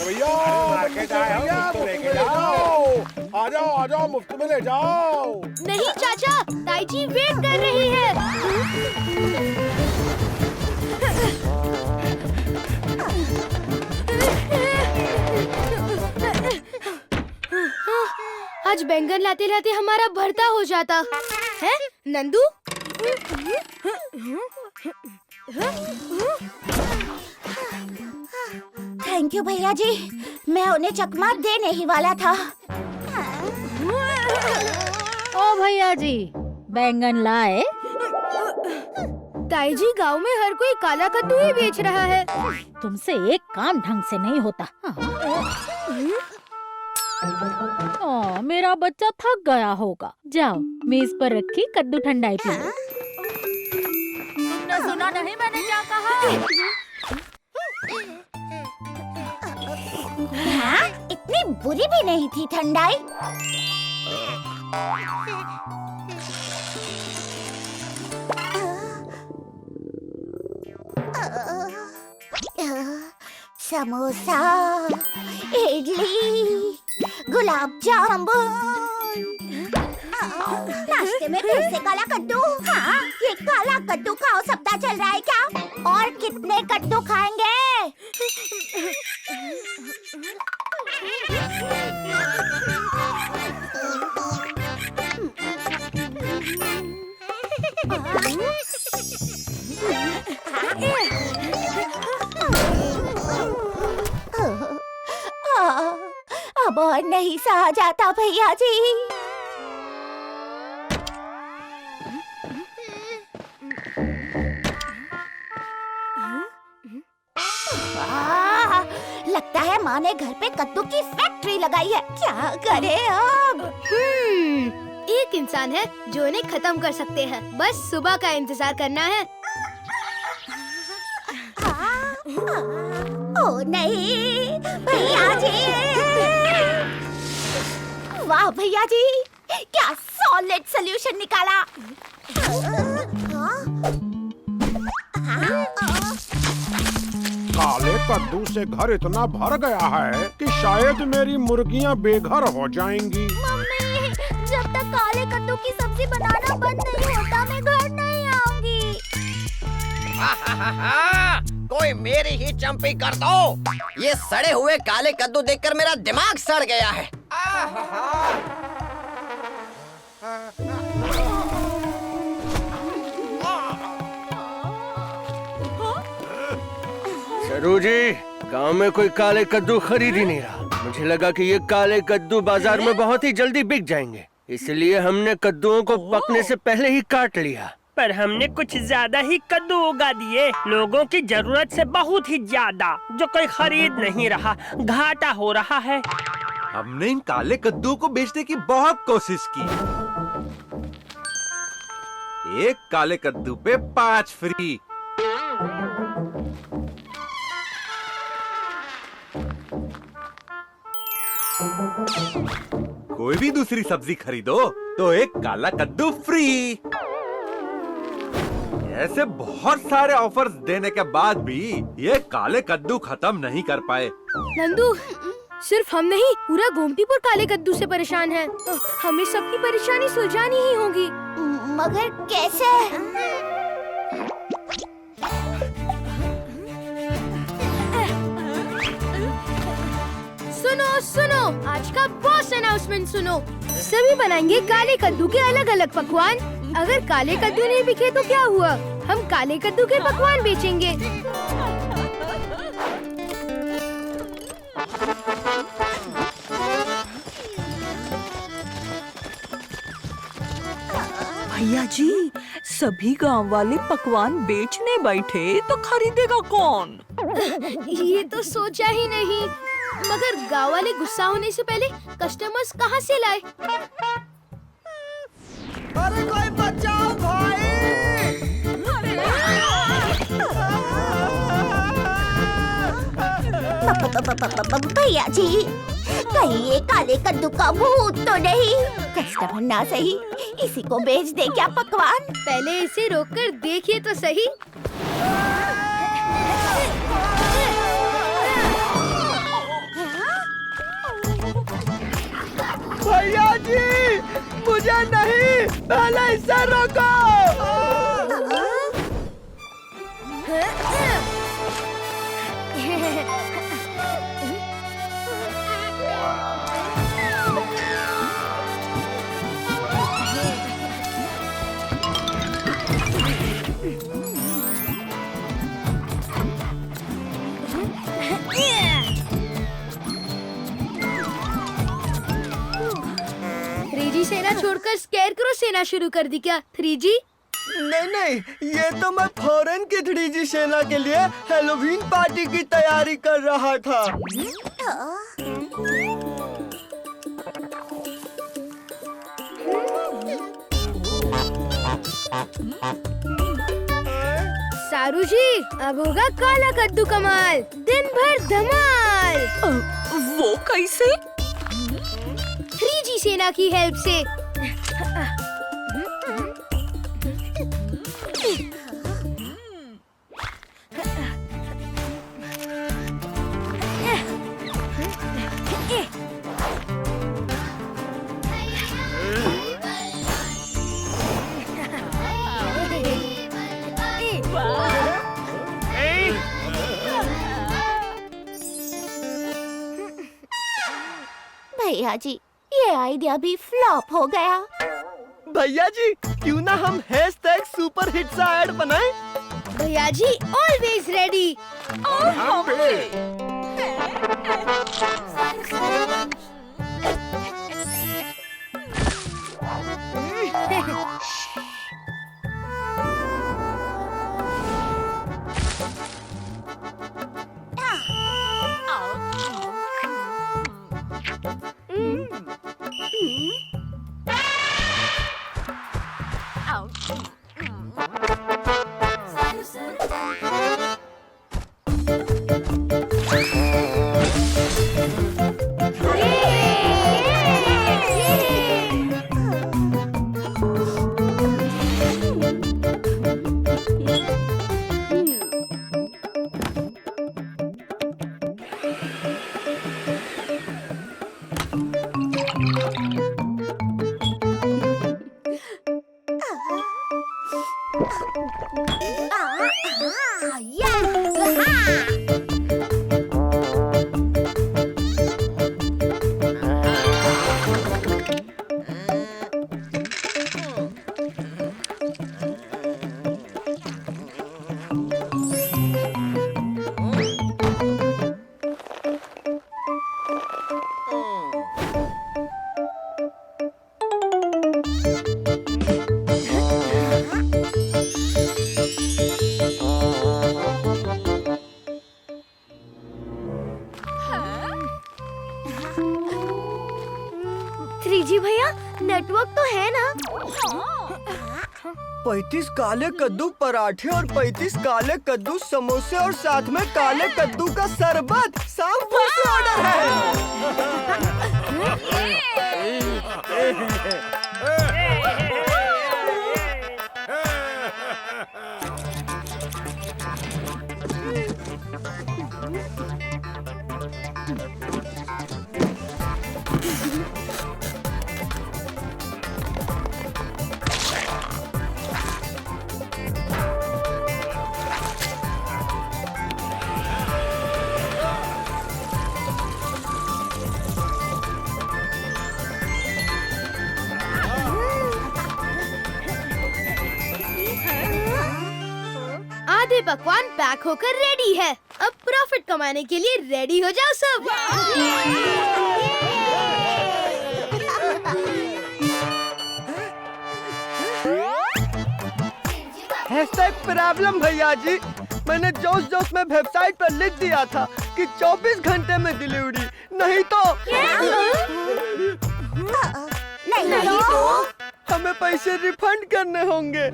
भैया मार्केट आए हो तो लेके जाओ। आ जाओ मुफ्त में ले जाओ। नहीं चाचा, ताईजी वेट कर रही है। आज बैंगन लाते लाते हमारा भरता हो जाता है। नंदू, थैंक यू भैया जी, मैं उन्हें चकमा देने ही वाला था। ओ भैया जी, बैंगन लाए? ताईजी, गांव में हर कोई काला कद्दू ही बेच रहा है। तुमसे एक काम ढंग से नहीं होता। मेरा बच्चा थक गया होगा। जाओ, मेज पर रखी कद्दू ठंडाई पी लो। तुमने सुना नहीं मैंने क्या कहा? हाँ, इतनी बुरी भी नहीं थी ठंडाई। समोसा, इडली, गुलाब जामुन, नाश्ते में फिर से काला कद्दू। हाँ, ये काला कद्दू खाओ सप्ताह चल रहा है क्या? और कितने कद्दू खाएंगे? अब और नहीं सहा जाता भैया जी। लगता है माँ ने घर पे कद्दू की फैक्ट्री लगाई है। क्या करे अब? एक इंसान है जो इन्हें खत्म कर सकते हैं। बस सुबह का इंतजार करना है। ओ नहीं भैया जी! वाह भैया जी, क्या सॉलिड सॉल्यूशन निकाला। काले कद्दू से घर इतना भर गया है कि शायद मेरी मुर्गियां बेघर हो जाएंगी। मम्मी, जब तक काले कद्दू की सब्जी बनाना बंद नहीं होता मैं घर नहीं आऊंगी। कोई मेरी ही चंपी कर दो। ये सड़े हुए काले कद्दू देखकर मेरा दिमाग सड़ गया है। सरू जी, गांव में कोई काले कद्दू खरीद ही नहीं रहा। मुझे लगा कि ये काले कद्दू बाजार में बहुत ही जल्दी बिक जाएंगे, इसलिए हमने कद्दुओं को पकने से पहले ही काट लिया। पर हमने कुछ ज्यादा ही कद्दू उगा दिए, लोगों की जरूरत से बहुत ही ज्यादा, जो कोई खरीद नहीं रहा। घाटा हो रहा है। हमने इन काले कद्दू को बेचने की बहुत कोशिश की। एक काले कद्दू पे 5 फ्री। कोई भी दूसरी सब्जी खरीदो तो एक काला कद्दू फ्री। ऐसे बहुत सारे ऑफर्स देने के बाद भी ये काले कद्दू खत्म नहीं कर पाए। नंदू, सिर्फ हम नहीं, पूरा गोमतीपुर काले कद्दू से परेशान है। हमें सबकी परेशानी सुलझानी ही होगी। मगर कैसे? सुनो सुनो, आज का बॉस अनाउंसमेंट सुनो। सभी बनाएंगे काले कद्दू के अलग अलग पकवान। अगर काले कद्दू नहीं बिके तो क्या हुआ? हम काले कद्दू के पकवान बेचेंगे। भैया जी, सभी गांव वाले पकवान बेचने बैठे तो खरीदेगा कौन? ये तो सोचा ही नहीं। मगर गांव वाले गुस्सा होने से पहले कस्टमर्स कहाँ से लाए? अरे कोई बचाओ भाई! भैया जी, कहीं ये काले कद्दू का भूत तो नहीं? कस्टमर ना सही, इसी को बेच दे क्या पकवान? पहले इसे रोककर देखिए तो सही। भैया जी, मुझे नहीं, पहले इसे रोको। थ्री सेना छोड़कर स्केरक्रो सेना शुरू कर दी क्या 3G? नहीं, ये तो मैं फौरन की 3G सेना के लिए हैलोवीन पार्टी की तैयारी कर रहा था। सारू जी, अब होगा काला कद्दू कमाल, दिन भर धमाल। वो कैसे? 3G सेना की हेल्प से। भैया जी, ये आइडिया भी फ्लॉप हो गया। भैया जी, क्यों ना हम हैशटैग सुपर हिट सा ऐड बनाएं? भैया जी ऑलवेज रेडी। और हम भी। जी भैया, नेटवर्क तो है ना? 35 काले कद्दू पराठे और 35 काले कद्दू समोसे और साथ में काले कद्दू का शरबत, सब फुल ऑर्डर आधे पकवान पैक होकर रेडी है। अब प्रॉफिट कमाने के लिए रेडी हो जाओ सब। हैशटैग प्रॉब्लम भैया जी, मैंने जोश जोश में वेबसाइट पर लिख दिया था कि 24 घंटे में डिलीवरी, नहीं तो नहीं तो हमें पैसे रिफंड करने होंगे।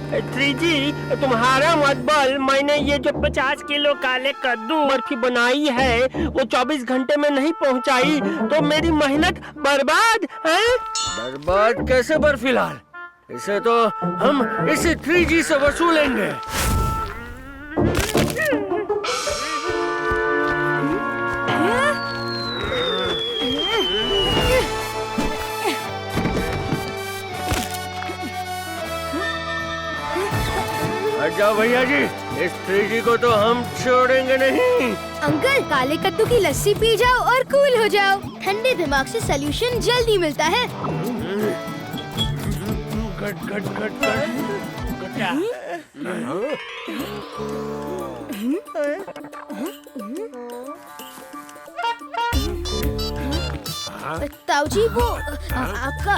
श्रीजी तुम्हारा मत बोल, मैंने ये जो 50 किलो काले कद्दू बर्फी बनाई है वो 24 घंटे में नहीं पहुंचाई तो मेरी मेहनत बर्बाद है। बर्बाद कैसे बर्फीलाल? इसे तो हम इसे 3G से वसूलेंगे। हट जाओ भैया जी, इस 3G को तो हम छोड़ेंगे नहीं। अंकल काले कद्दू की लस्सी पी जाओ और कूल हो जाओ। ठंडे दिमाग से सलूशन जल्दी मिलता है। गट गट गट ताऊ जी वो आपका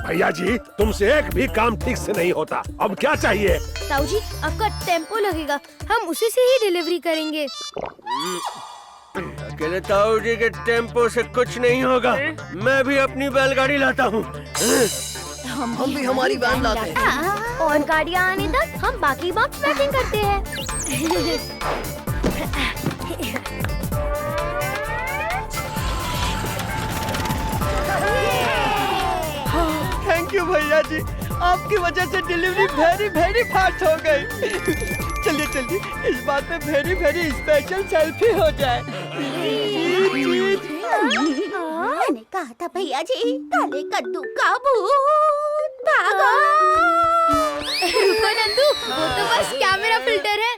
भैया जी तुमसे एक भी काम ठीक से नहीं होता, अब क्या चाहिए? ताऊ जी आपका टेम्पो लगेगा, हम उसी से ही डिलीवरी करेंगे। अकेले ताऊ जी के टेम्पो से कुछ नहीं होगा, मैं भी अपनी बैलगाड़ी लाता हूँ। हम भी हमारी वैन लाते हैं। और गाड़ियाँ आने तक हम बाकी बॉक्स पैकिंग करते हैं। थैंक यू भैया जी, आपकी वजह से डिलीवरी वेरी वेरी फास्ट हो गई। चलिए चलिए इस बात पे वेरी वेरी स्पेशल सेल्फी हो जाए। मैंने कहा था भैया जी काले कद्दू का भूत भागो। रुको नंदू, वो तो बस कैमरा फिल्टर है।